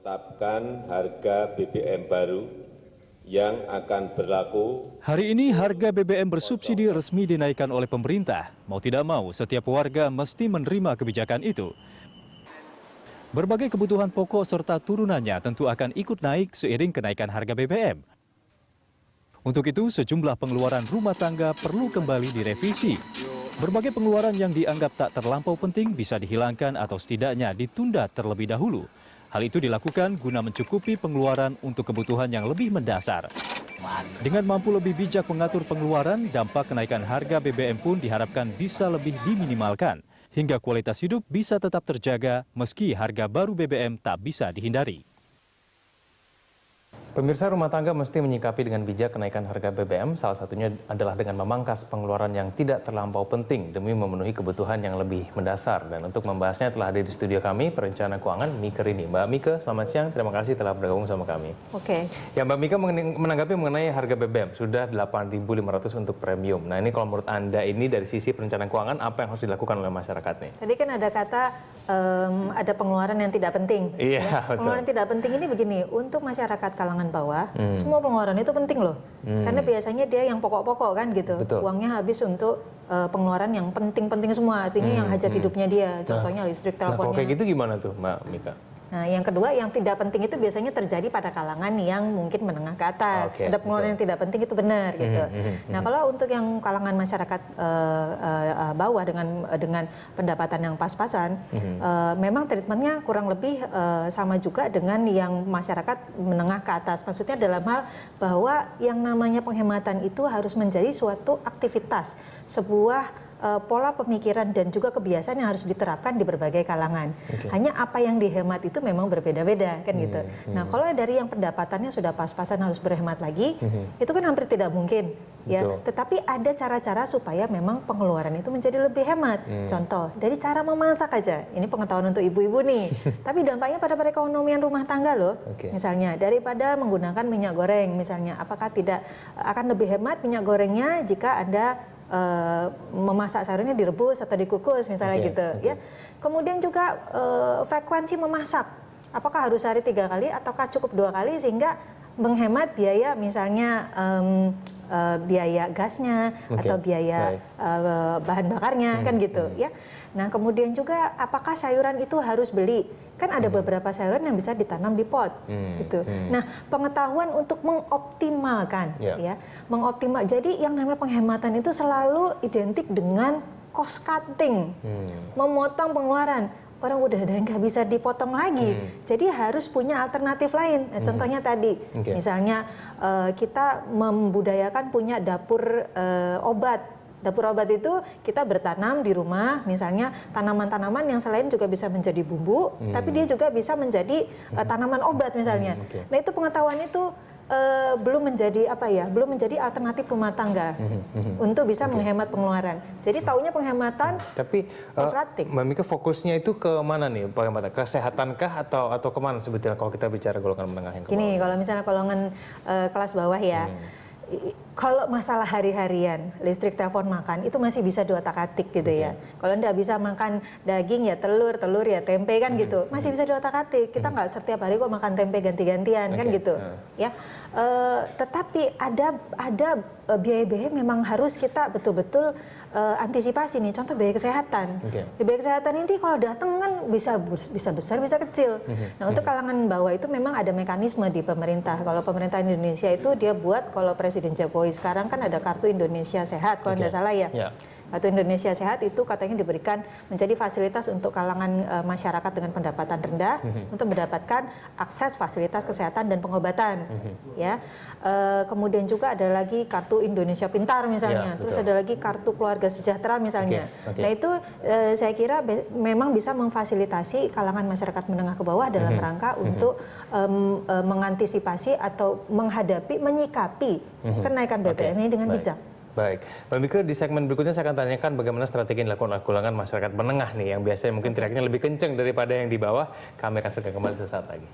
menetapkan harga BBM baru yang akan berlaku. Hari ini harga BBM bersubsidi resmi dinaikkan oleh pemerintah. Mau tidak mau, setiap warga mesti menerima kebijakan itu. Berbagai kebutuhan pokok serta turunannya tentu akan ikut naik seiring kenaikan harga BBM. Untuk itu, sejumlah pengeluaran rumah tangga perlu kembali direvisi. Berbagai pengeluaran yang dianggap tak terlampau penting bisa dihilangkan atau setidaknya ditunda terlebih dahulu. Hal itu dilakukan guna mencukupi pengeluaran untuk kebutuhan yang lebih mendasar. Dengan mampu lebih bijak mengatur pengeluaran, dampak kenaikan harga BBM pun diharapkan bisa lebih diminimalkan, hingga kualitas hidup bisa tetap terjaga meski harga baru BBM tak bisa dihindari. Pemirsa, rumah tangga mesti menyikapi dengan bijak kenaikan harga BBM, salah satunya adalah dengan memangkas pengeluaran yang tidak terlampau penting demi memenuhi kebutuhan yang lebih mendasar. Dan untuk membahasnya telah hadir di studio kami, perencana keuangan Mika Rini. Mbak Mika, selamat siang, terima kasih telah bergabung sama kami. Oke. Ya, Mbak Mika menanggapi mengenai harga BBM, sudah 8.500 untuk premium. Nah, ini kalau menurut Anda ini dari sisi perencanaan keuangan, apa yang harus dilakukan oleh masyarakat nih? Tadi kan ada kata ada pengeluaran yang tidak penting. Iya, ya. betul. Pengeluaran tidak penting ini begini, untuk masyarakat kalangan bawah, semua pengeluaran itu penting loh. Karena biasanya dia yang pokok-pokok kan gitu. Betul. Uangnya habis untuk pengeluaran yang penting-penting semua, artinya yang hajat hidupnya dia. Contohnya listrik, teleponnya. Nah, kalau kayak gitu gimana tuh, Mbak Mika? Nah, yang kedua yang tidak penting itu biasanya terjadi pada kalangan yang mungkin menengah ke atas. Oke, ada pengeluaran yang tidak penting itu benar gitu. Nah, kalau untuk yang kalangan masyarakat bawah dengan pendapatan yang pas-pasan, memang treatmentnya kurang lebih sama juga dengan yang masyarakat menengah ke atas. Maksudnya dalam hal bahwa yang namanya penghematan itu harus menjadi suatu aktivitas, sebuah pola pemikiran dan juga kebiasaan yang harus diterapkan di berbagai kalangan. Hanya apa yang dihemat itu memang berbeda-beda kan gitu. Nah, kalau dari yang pendapatannya sudah pas-pasan harus berhemat lagi, itu kan hampir tidak mungkin ya. Tetapi ada cara-cara supaya memang pengeluaran itu menjadi lebih hemat. Contoh, dari cara memasak aja. Ini pengetahuan untuk ibu-ibu nih. Tapi dampaknya pada perekonomian rumah tangga loh. Misalnya daripada menggunakan minyak goreng misalnya, apakah tidak akan lebih hemat minyak gorengnya jika Anda memasak sayurnya direbus atau dikukus misalnya gitu ya. Kemudian juga frekuensi memasak, apakah harus sehari 3 kali ataukah cukup 2 kali sehingga menghemat biaya misalnya biaya gasnya atau biaya bahan bakarnya kan gitu ya. Nah, kemudian juga apakah sayuran itu harus beli? Kan ada beberapa sayuran yang bisa ditanam di pot gitu. Nah, pengetahuan untuk mengoptimalkan ya, Jadi yang namanya penghematan itu selalu identik dengan cost cutting, memotong pengeluaran. Orang udah ada yang nggak bisa dipotong lagi, jadi harus punya alternatif lain. Nah, contohnya tadi, misalnya kita membudayakan punya dapur obat. Dapur obat itu kita bertanam di rumah, misalnya tanaman-tanaman yang selain juga bisa menjadi bumbu, tapi dia juga bisa menjadi tanaman obat misalnya. Nah, itu pengetahuan itu belum menjadi alternatif rumah tangga untuk bisa menghemat pengeluaran. Jadi taunya penghematan. Tapi Mbak Mika fokusnya itu ke mana nih penghematan? Kesehatankah atau kemana sebetulnya kalau kita bicara golongan menengah yang ke bawah? Gini, kalau misalnya golongan kelas bawah ya. Kalau masalah hari-harian, listrik, telepon, makan, itu masih bisa diotak-atik gitu ya. Kalau Anda bisa makan daging ya telur ya tempe kan gitu, masih bisa diotak-atik. Kita nggak setiap hari kok makan tempe ganti-gantian kan gitu. Ya, tetapi ada biaya-biaya memang harus kita betul-betul antisipasi nih. Contoh biaya kesehatan. Biaya kesehatan ini kalau datang kan bisa besar, bisa kecil. Nah, untuk kalangan bawah itu memang ada mekanisme di pemerintah. Kalau pemerintah Indonesia itu dia buat, kalau Presiden Jokowi sekarang kan ada Kartu Indonesia Sehat, kalau tidak salah ya. Kartu Indonesia Sehat itu katanya diberikan menjadi fasilitas untuk kalangan masyarakat dengan pendapatan rendah untuk mendapatkan akses fasilitas kesehatan dan pengobatan. Ya, kemudian juga ada lagi Kartu Indonesia Pintar misalnya, terus ada lagi Kartu Keluarga Sejahtera misalnya. Nah, itu saya kira memang bisa memfasilitasi kalangan masyarakat menengah ke bawah dalam rangka untuk mengantisipasi atau menyikapi kenaikan BBM ini dengan bijak. Baik, Mbak Mika, di segmen berikutnya saya akan tanyakan bagaimana strategi yang dilakukan oleh golongan masyarakat menengah nih, yang biasanya mungkin teriaknya lebih kenceng daripada yang di bawah. Kami akan segera kembali sesaat lagi.